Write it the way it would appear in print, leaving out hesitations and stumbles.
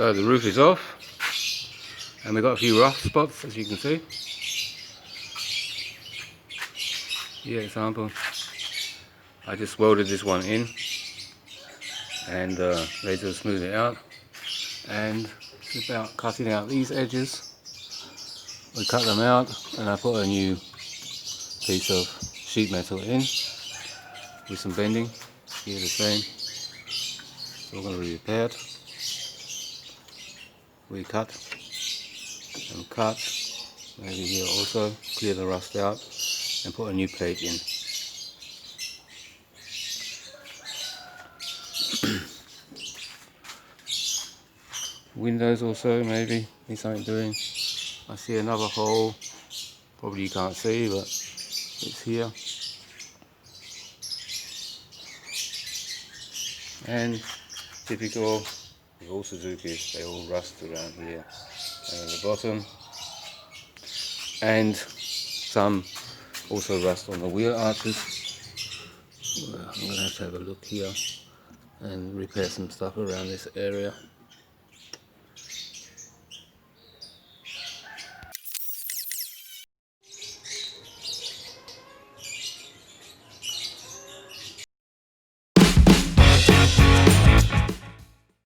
So the roof is off, and we've got a few rough spots, as you can see. Here, example, I just welded this one in, and laser will smooth it out. And it's about cutting out these edges. We cut them out, and I put a new piece of sheet metal in with some bending. Here the same. It's all going to be repaired. We cut and cut, maybe here also, clear the rust out and put a new plate in. Windows also, maybe need something doing. I see another hole, probably you can't see, but it's here. And typical of all Suzukis, they all rust around here and at the bottom, and some also rust on the wheel arches. I'm going to have a look here and repair some stuff around this area.